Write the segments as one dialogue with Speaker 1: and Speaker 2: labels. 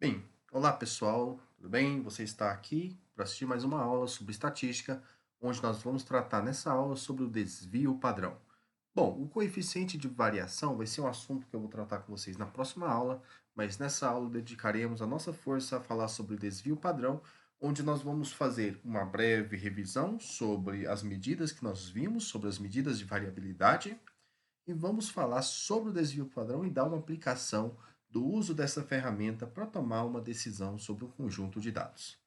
Speaker 1: Bem, olá pessoal, tudo bem? Você está aqui para assistir mais uma aula sobre estatística, onde nós vamos tratar nessa aula sobre o desvio padrão. Bom, o coeficiente de variação vai ser um assunto que eu vou tratar com vocês na próxima aula, mas nessa aula dedicaremos a nossa força a falar sobre o desvio padrão, onde nós vamos fazer uma breve revisão sobre as medidas que nós vimos, sobre as medidas de variabilidade, e vamos falar sobre o desvio padrão e dar uma aplicação do uso dessa ferramenta para tomar uma decisão sobre um conjunto de dados.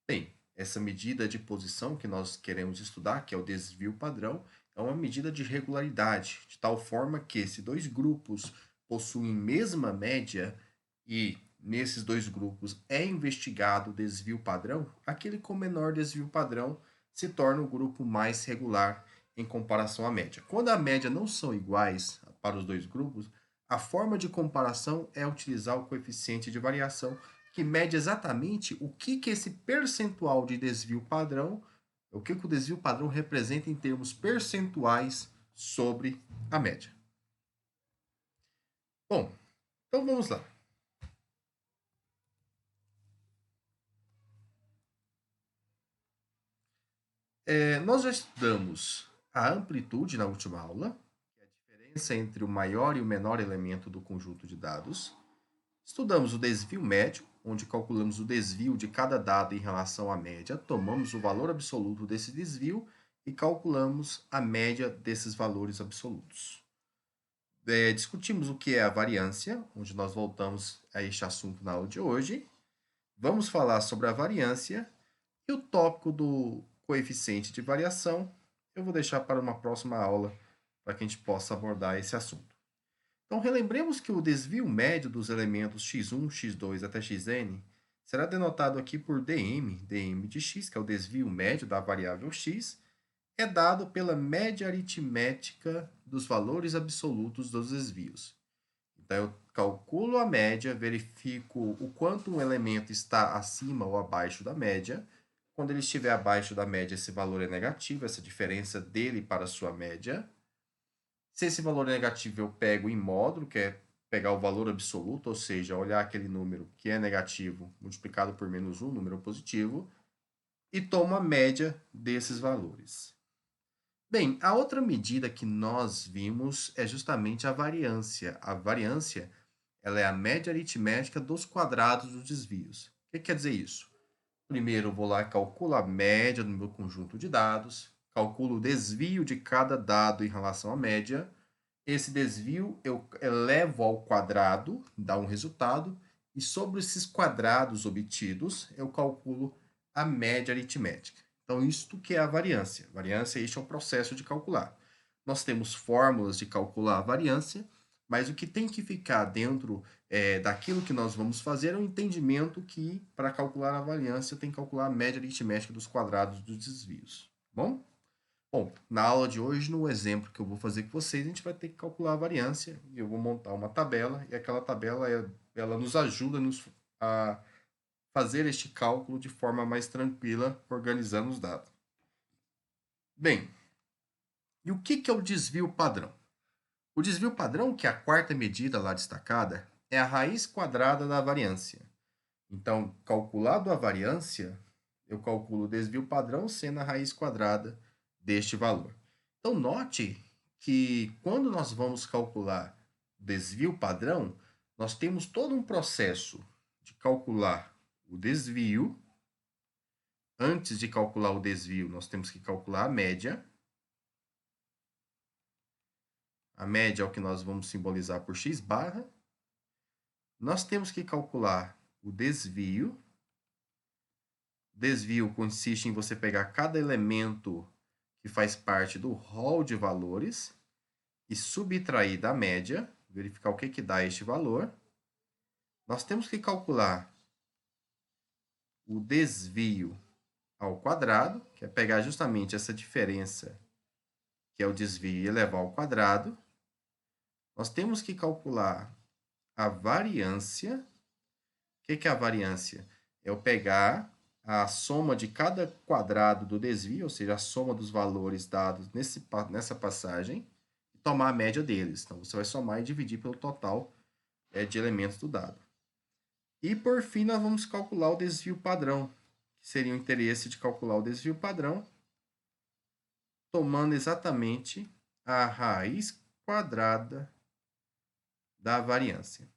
Speaker 1: Bem, essa medida de posição que nós queremos estudar, que é o desvio padrão, é uma medida de regularidade, de tal forma que se dois grupos possuem mesma média e nesses dois grupos é investigado o desvio padrão, aquele com menor desvio padrão se torna o grupo mais regular em comparação à média. Quando a média não são iguais para os dois grupos, a forma de comparação é utilizar o coeficiente de variação, que mede exatamente o que esse percentual de desvio padrão, o que o desvio padrão representa em termos percentuais sobre a média. Bom, então vamos lá. Nós já estudamos a amplitude na última aula, que é a diferença entre o maior e o menor elemento do conjunto de dados. Estudamos o desvio médio, onde calculamos o desvio de cada dado em relação à média, tomamos o valor absoluto desse desvio e calculamos a média desses valores absolutos. Discutimos o que é a variância, onde nós voltamos a este assunto na aula de hoje. Vamos falar sobre a variância e o tópico do coeficiente de variação eu vou deixar para uma próxima aula para que a gente possa abordar esse assunto. Então, relembremos que o desvio médio dos elementos x1, x2 até xn será denotado aqui por dm de x, que é o desvio médio da variável x, é dado pela média aritmética dos valores absolutos dos desvios. Então, eu calculo a média, verifico o quanto um elemento está acima ou abaixo da média. Quando ele estiver abaixo da média, esse valor é negativo, essa diferença dele para a sua média. Se esse valor é negativo, eu pego em módulo, que é pegar o valor absoluto, ou seja, olhar aquele número que é negativo multiplicado por menos 1, número positivo, e tomo a média desses valores. Bem, a outra medida que nós vimos é justamente a variância. A variância, ela é a média aritmética dos quadrados dos desvios. O que quer dizer isso? Primeiro, eu vou lá e calculo a média do meu conjunto de dados, calculo o desvio de cada dado em relação à média. Esse desvio eu elevo ao quadrado, dá um resultado, e sobre esses quadrados obtidos, eu calculo a média aritmética. Então, isto que é a variância. Variância, este é um processo de calcular. Nós temos fórmulas de calcular a variância, mas o que tem que ficar dentro daquilo que nós vamos fazer é o entendimento que, para calcular a variância, tem que calcular a média aritmética dos quadrados dos desvios. Bom? Bom, na aula de hoje, no exemplo que eu vou fazer com vocês, a gente vai ter que calcular a variância. Eu vou montar uma tabela, e aquela tabela ela nos ajuda a fazer este cálculo de forma mais tranquila, organizando os dados. Bem, e o que é o desvio padrão? O desvio padrão, que é a quarta medida lá destacada, é a raiz quadrada da variância. Então, calculado a variância, eu calculo o desvio padrão sendo a raiz quadrada deste valor. Então, note que quando nós vamos calcular desvio padrão, nós temos todo um processo de calcular o desvio. Antes de calcular o desvio, nós temos que calcular a média. A média é o que nós vamos simbolizar por x barra. Nós temos que calcular o desvio. Desvio consiste em você pegar cada elemento que faz parte do rol de valores e subtrair da média, verificar o que dá este valor. Nós temos que calcular o desvio ao quadrado, que é pegar justamente essa diferença, que é o desvio, e elevar ao quadrado. Nós temos que calcular a variância. O que é a variância? É eu pegar a soma de cada quadrado do desvio, ou seja, a soma dos valores dados nessa passagem, e tomar a média deles. Então, você vai somar e dividir pelo total de elementos do dado. E, por fim, nós vamos calcular o desvio padrão, que seria o interesse de calcular o desvio padrão, tomando exatamente a raiz quadrada da variância.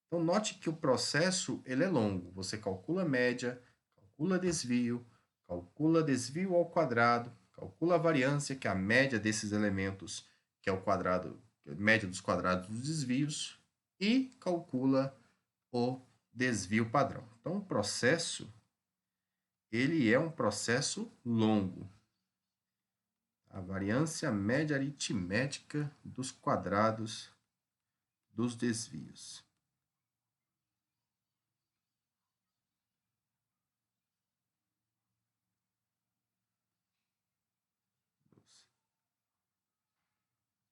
Speaker 1: Então, note que o processo ele é longo. Você calcula a média, calcula desvio ao quadrado, calcula a variância, que é a média desses elementos, que é o quadrado, a média dos quadrados dos desvios, e calcula o desvio padrão. Então, o processo ele é um processo longo. A variância média aritmética dos quadrados dos desvios.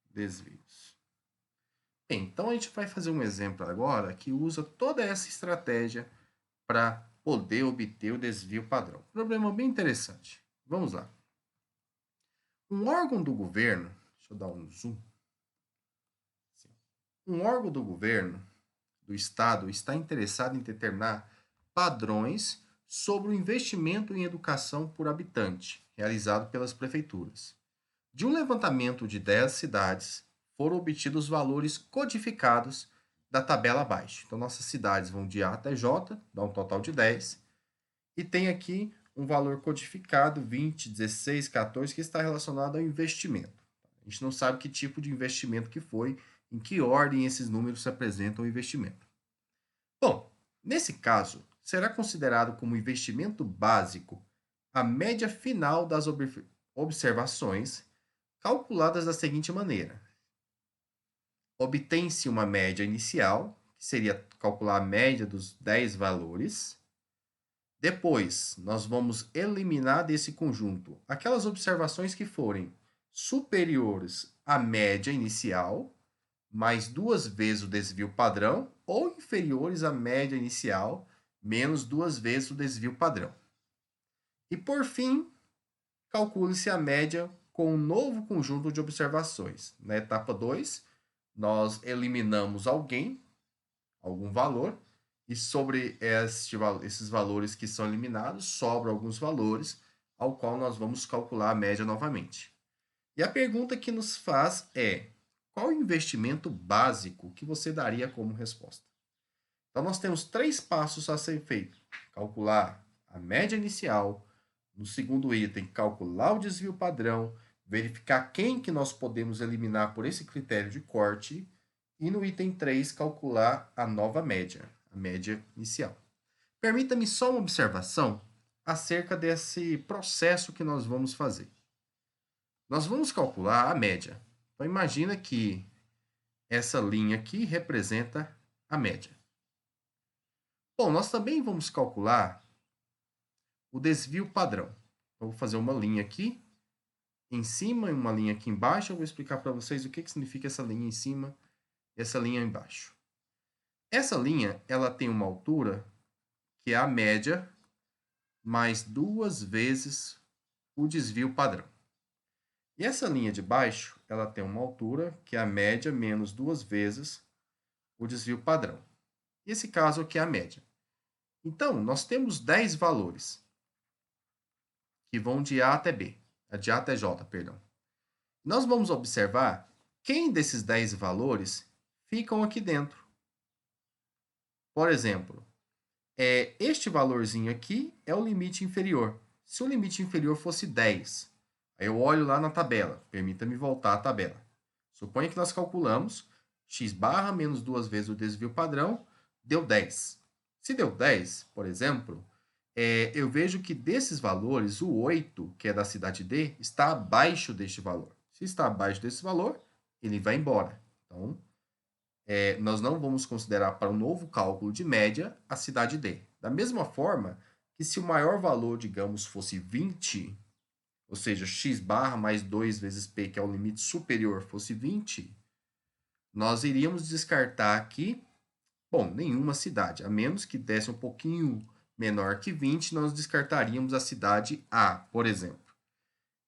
Speaker 1: Desvios. Bem, então a gente vai fazer um exemplo agora que usa toda essa estratégia para poder obter o desvio padrão. Problema bem interessante. Vamos lá. Um órgão do governo, deixa eu dar um zoom. Um órgão do governo, do Estado, está interessado em determinar padrões sobre o investimento em educação por habitante, realizado pelas prefeituras. De um levantamento de 10 cidades, foram obtidos valores codificados da tabela abaixo. Então, nossas cidades vão de A até J, dá um total de 10. E tem aqui um valor codificado, 20, 16, 14, que está relacionado ao investimento. A gente não sabe que tipo de investimento que foi, em que ordem esses números se apresentam o investimento. Bom, nesse caso, será considerado como investimento básico a média final das observações, calculadas da seguinte maneira: obtém-se uma média inicial, que seria calcular a média dos 10 valores. Depois, nós vamos eliminar desse conjunto aquelas observações que forem superiores à média inicial, mais 2 vezes o desvio padrão, ou inferiores à média inicial, menos 2 vezes o desvio padrão. E, por fim, calcule-se a média com um novo conjunto de observações. Na etapa 2, nós eliminamos algum valor, e sobre esses valores que são eliminados, sobram alguns valores, ao qual nós vamos calcular a média novamente. E a pergunta que nos faz é: qual o investimento básico que você daria como resposta? Então, nós temos 3 passos a ser feito: calcular a média inicial, no segundo item, calcular o desvio padrão, verificar quem que nós podemos eliminar por esse critério de corte, e no item 3, calcular a nova média, a média inicial. Permita-me só uma observação acerca desse processo que nós vamos fazer. Nós vamos calcular a média. Então, imagina que essa linha aqui representa a média. Bom, nós também vamos calcular o desvio padrão. Então, vou fazer uma linha aqui em cima e uma linha aqui embaixo. Eu vou explicar para vocês o que significa essa linha em cima e essa linha embaixo. Essa linha ela tem uma altura que é a média mais 2 vezes o desvio padrão. E essa linha de baixo ela tem uma altura que é a média menos 2 vezes o desvio padrão. E esse caso aqui é a média. Então, nós temos 10 valores que vão de A até B, de A até J, perdão. Nós vamos observar quem desses 10 valores ficam aqui dentro. Por exemplo, este valorzinho aqui é o limite inferior. Se o limite inferior fosse 10, aí eu olho lá na tabela, permita-me voltar à tabela. Suponha que nós calculamos x barra menos 2 vezes o desvio padrão, deu 10. Se deu 10, por exemplo, eu vejo que desses valores, o 8, que é da cidade D, está abaixo deste valor. Se está abaixo desse valor, ele vai embora. Então, nós não vamos considerar para o novo cálculo de média a cidade D. Da mesma forma que se o maior valor, digamos, fosse 20, ou seja, x barra mais 2 vezes p, que é o limite superior, fosse 20, nós iríamos descartar aqui, bom, nenhuma cidade, a menos que desse um pouquinho menor que 20, nós descartaríamos a cidade A, por exemplo.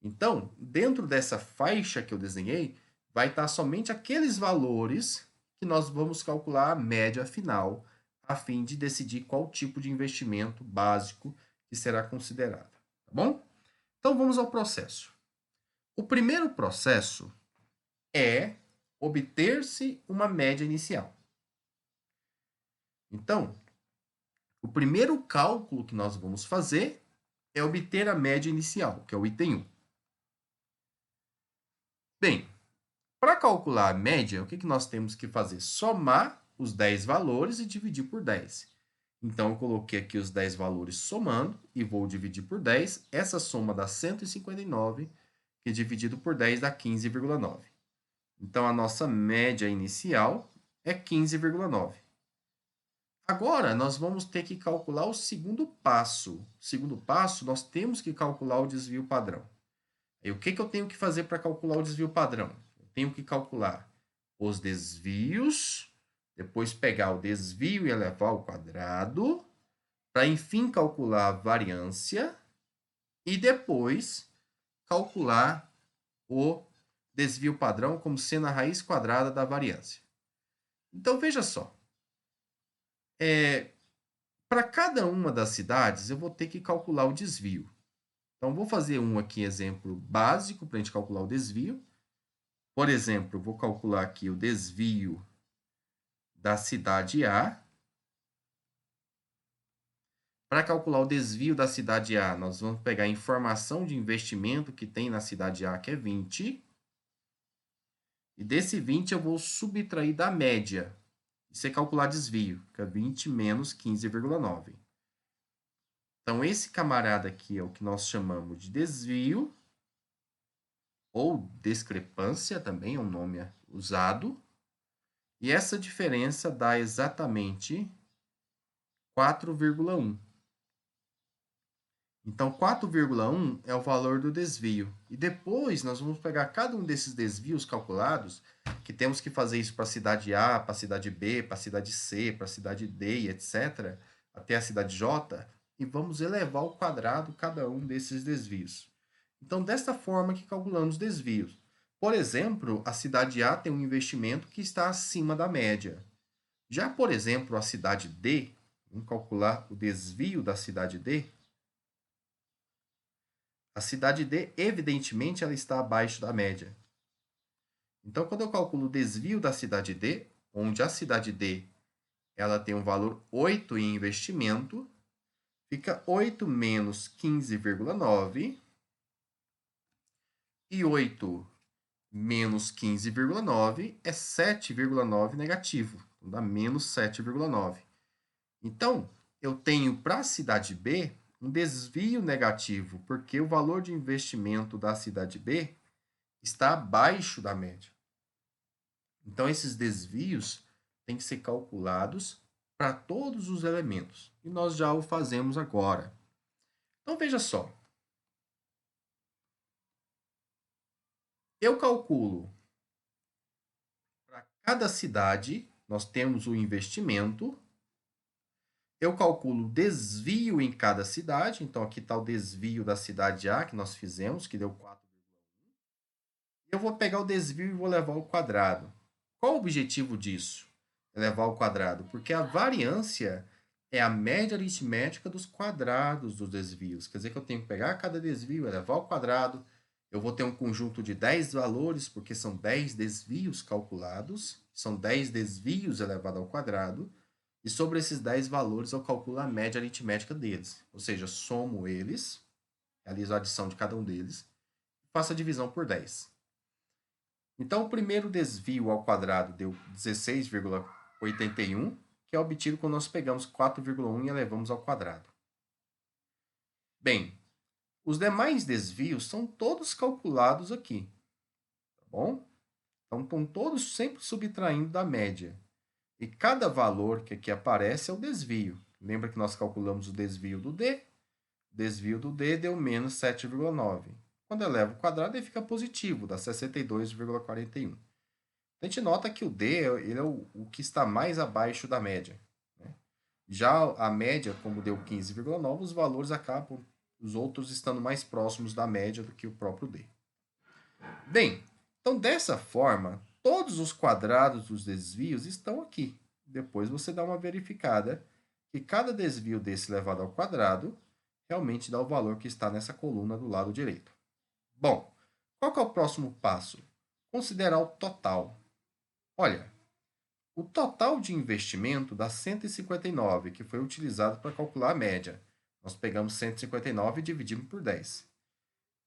Speaker 1: Então, dentro dessa faixa que eu desenhei, vai estar somente aqueles valores que nós vamos calcular a média final, a fim de decidir qual tipo de investimento básico que será considerado, tá bom? Então vamos ao processo. O primeiro processo é obter-se uma média inicial. Então, o primeiro cálculo que nós vamos fazer é obter a média inicial, que é o item 1. Bem, para calcular a média, o que nós temos que fazer? Somar os 10 valores e dividir por 10. Então, eu coloquei aqui os 10 valores somando e vou dividir por 10. Essa soma dá 159, que dividido por 10 dá 15,9. Então, a nossa média inicial é 15,9. Agora, nós vamos ter que calcular o segundo passo. O segundo passo, nós temos que calcular o desvio padrão. E o que eu tenho que fazer para calcular o desvio padrão? Eu tenho que calcular os desvios, depois pegar o desvio e elevar ao quadrado, para enfim calcular a variância e depois calcular o desvio padrão como sendo a raiz quadrada da variância. Então, veja só. Para cada uma das cidades, eu vou ter que calcular o desvio. Então, vou fazer um aqui, exemplo básico, para a gente calcular o desvio. Por exemplo, vou calcular aqui o desvio da cidade A. Para calcular o desvio da cidade A, nós vamos pegar a informação de investimento que tem na cidade A, que é 20. E desse 20 eu vou subtrair da média. Isso é calcular desvio, que é 20 menos 15,9. Então, esse camarada aqui é o que nós chamamos de desvio, ou discrepância, também é um nome usado. E essa diferença dá exatamente 4,1. Então, 4,1 é o valor do desvio. E depois nós vamos pegar cada um desses desvios calculados, que temos que fazer isso para a cidade A, para a cidade B, para a cidade C, para a cidade D, e etc., até a cidade J, e vamos elevar ao quadrado cada um desses desvios. Então, desta forma que calculamos desvios. Por exemplo, a cidade A tem um investimento que está acima da média. Já, por exemplo, a cidade D, vamos calcular o desvio da cidade D. A cidade D, evidentemente, ela está abaixo da média. Então, quando eu calculo o desvio da cidade D, onde a cidade D ela tem um valor 8 em investimento, fica 8 menos 15,9. E 8 menos 15,9 é 7,9 negativo. Então, dá menos 7,9. Então, eu tenho para a cidade B um desvio negativo, porque o valor de investimento da cidade B está abaixo da média. Então, esses desvios têm que ser calculados para todos os elementos. E nós já o fazemos agora. Então, veja só. Eu calculo para cada cidade, nós temos o investimento. Eu calculo o desvio em cada cidade. Então, aqui está o desvio da cidade A, que nós fizemos, que deu 4,1. Eu vou pegar o desvio e vou levar ao quadrado. Qual o objetivo disso? Levar ao quadrado. Porque a variância é a média aritmética dos quadrados dos desvios. Quer dizer que eu tenho que pegar cada desvio, elevar ao quadrado. Eu vou ter um conjunto de 10 valores, porque são 10 desvios calculados. São 10 desvios elevado ao quadrado. E sobre esses 10 valores, eu calculo a média aritmética deles. Ou seja, somo eles, realizo a adição de cada um deles, e faço a divisão por 10. Então, o primeiro desvio ao quadrado deu 16,81, que é obtido quando nós pegamos 4,1 e elevamos ao quadrado. Bem, os demais desvios são todos calculados aqui, tá bom? Então, estão todos sempre subtraindo da média. E cada valor que aqui aparece é o desvio. Lembra que nós calculamos o desvio do D? O desvio do D deu menos 7,9. Quando eleva ao quadrado, ele fica positivo, dá 62,41. A gente nota que o D ele é o que está mais abaixo da média. Né? Já a média, como deu 15,9, os valores acabam, os outros estando mais próximos da média do que o próprio D. Bem, então dessa forma, todos os quadrados dos desvios estão aqui. depois você dá uma verificada que cada desvio desse elevado ao quadrado realmente dá o valor que está nessa coluna do lado direito. Bom, qual que é o próximo passo? Considerar o total. Olha, o total de investimento dá 159, que foi utilizado para calcular a média. Nós pegamos 159 e dividimos por 10.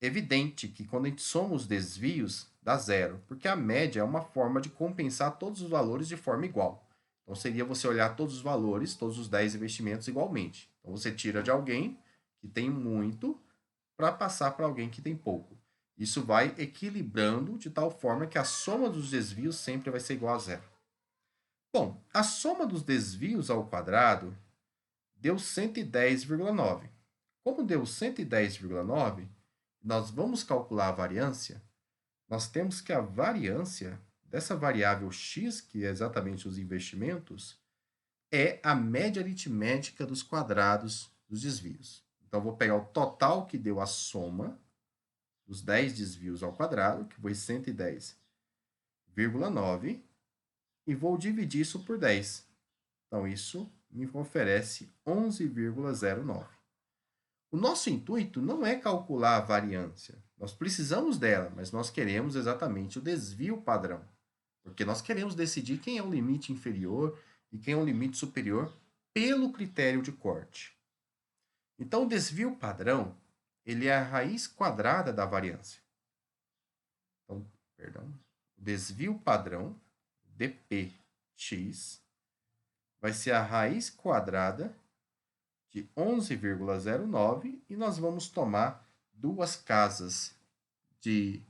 Speaker 1: Evidente que quando a gente soma os desvios, dá zero, porque a média é uma forma de compensar todos os valores de forma igual. Então, seria você olhar todos os valores, todos os 10 investimentos igualmente. Então, você tira de alguém que tem muito para passar para alguém que tem pouco. Isso vai equilibrando de tal forma que a soma dos desvios sempre vai ser igual a zero. Bom, a soma dos desvios ao quadrado deu 110,9. Como deu 110,9, nós vamos calcular a variância. Nós temos que a variância dessa variável x, que é exatamente os investimentos, é a média aritmética dos quadrados dos desvios. Então, vou pegar o total que deu a soma dos 10 desvios ao quadrado, que foi 110,9, e vou dividir isso por 10. Então, isso me oferece 11,09. O nosso intuito não é calcular a variância. Nós precisamos dela, mas nós queremos exatamente o desvio padrão. Porque nós queremos decidir quem é o limite inferior e quem é o limite superior pelo critério de corte. Então, o desvio padrão, ele é a raiz quadrada da variância. Então, o desvio padrão, dpx, vai ser a raiz quadrada de 11,09 e nós vamos tomar duas casas de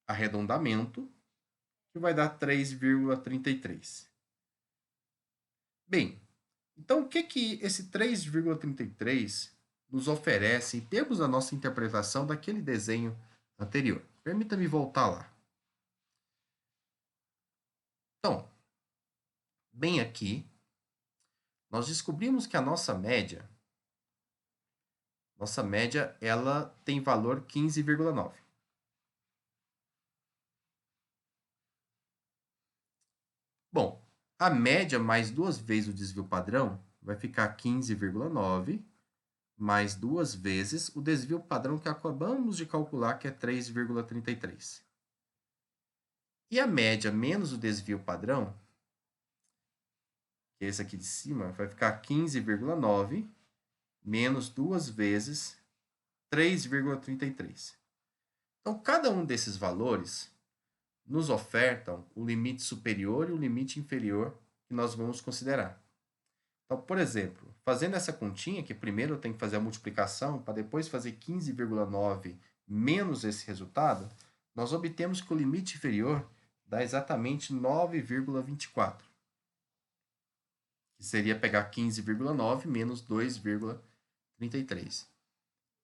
Speaker 1: arredondamento, que vai dar 3,33. Bem, então o que esse 3,33 nos oferece em termos da nossa interpretação daquele desenho anterior? Permita-me voltar lá. Então, bem aqui, nós descobrimos que a nossa média ela tem valor 15,9. Bom, a média mais duas vezes o desvio padrão vai ficar 15,9, mais duas vezes o desvio padrão que acabamos de calcular, que é 3,33. E a média menos o desvio padrão, que é esse aqui de cima, vai ficar 15,9 menos duas vezes 3,33. Então, cada um desses valores nos ofertam o limite superior e o limite inferior que nós vamos considerar. Então, por exemplo, fazendo essa continha, que primeiro eu tenho que fazer a multiplicação para depois fazer 15,9 menos esse resultado, nós obtemos que o limite inferior dá exatamente 9,24, que seria pegar 15,9 menos 2,33.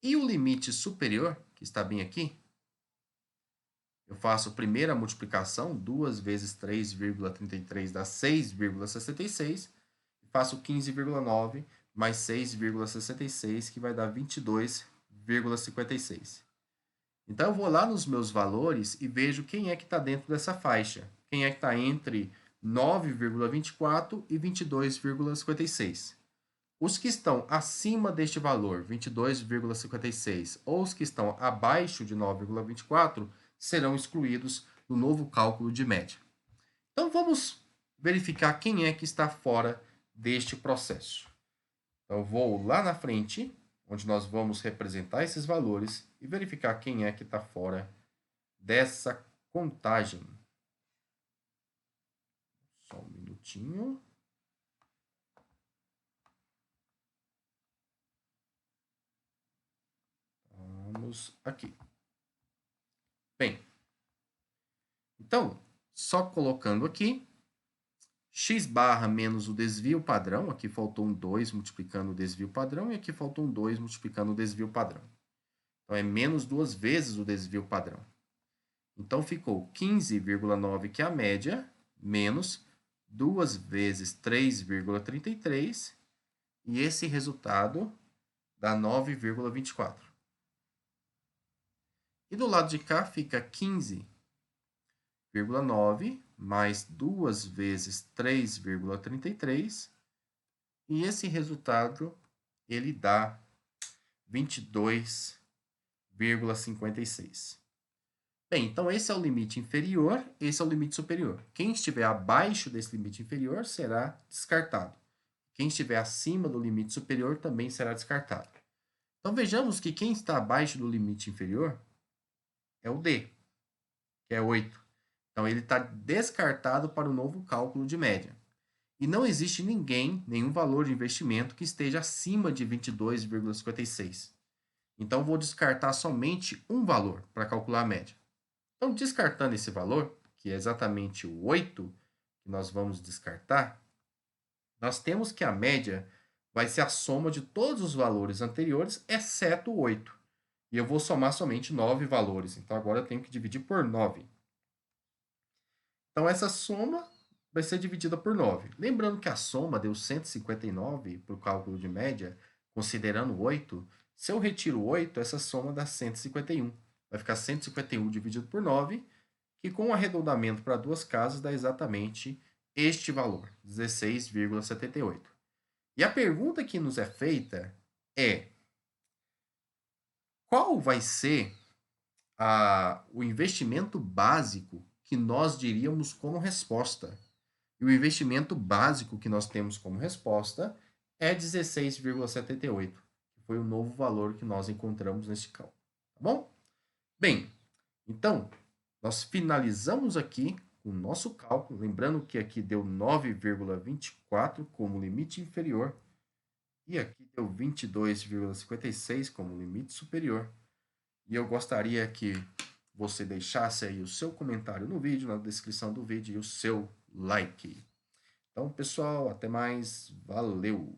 Speaker 1: E o limite superior, que está bem aqui, eu faço primeiro a multiplicação, 2 vezes 3,33 dá 6,66, e faço 15,9 mais 6,66, que vai dar 22,56. Então, eu vou lá nos meus valores e vejo quem é que está dentro dessa faixa. Quem é que está entre 9,24 e 22,56. Os que estão acima deste valor, 22,56, ou os que estão abaixo de 9,24, serão excluídos do novo cálculo de média. Então, vamos verificar quem é que está fora deste processo. Então, eu vou lá na frente, onde nós vamos representar esses valores e verificar quem é que está fora dessa contagem. Só um minutinho. Vamos aqui. Bem, então, só colocando aqui, x barra menos o desvio padrão, aqui faltou um 2 multiplicando o desvio padrão, e aqui faltou um 2 multiplicando o desvio padrão. Então, é menos duas vezes o desvio padrão. Então, ficou 15,9, que é a média, menos 2 vezes 3,33, e esse resultado dá 9,24. E do lado de cá fica 15,9 mais 2 vezes 3,33. E esse resultado, ele dá 22,56. Bem, então esse é o limite inferior, esse é o limite superior. Quem estiver abaixo desse limite inferior será descartado. Quem estiver acima do limite superior também será descartado. Então vejamos que quem está abaixo do limite inferior é o D, que é 8. Então ele está descartado para o novo cálculo de média. E não existe nenhum valor de investimento que esteja acima de 22,56. Então vou descartar somente um valor para calcular a média. Então, descartando esse valor, que é exatamente o 8, que nós vamos descartar, nós temos que a média vai ser a soma de todos os valores anteriores, exceto o 8. E eu vou somar somente 9 valores. Então, agora eu tenho que dividir por 9. Então, essa soma vai ser dividida por 9. Lembrando que a soma deu 159 para o cálculo de média, considerando 8. Se eu retiro 8, essa soma dá 151. Vai ficar 151 dividido por 9, que com o arredondamento para duas casas dá exatamente este valor, 16,78. E a pergunta que nos é feita é: qual vai ser o investimento básico que nós diríamos como resposta? E o investimento básico que nós temos como resposta é 16,78, que foi o novo valor que nós encontramos neste cálculo. Tá bom? Bem, então, nós finalizamos aqui o nosso cálculo, lembrando que aqui deu 9,24 como limite inferior e aqui deu 22,56 como limite superior. E eu gostaria que você deixasse aí o seu comentário no vídeo, na descrição do vídeo, e o seu like. Então, pessoal, até mais. Valeu!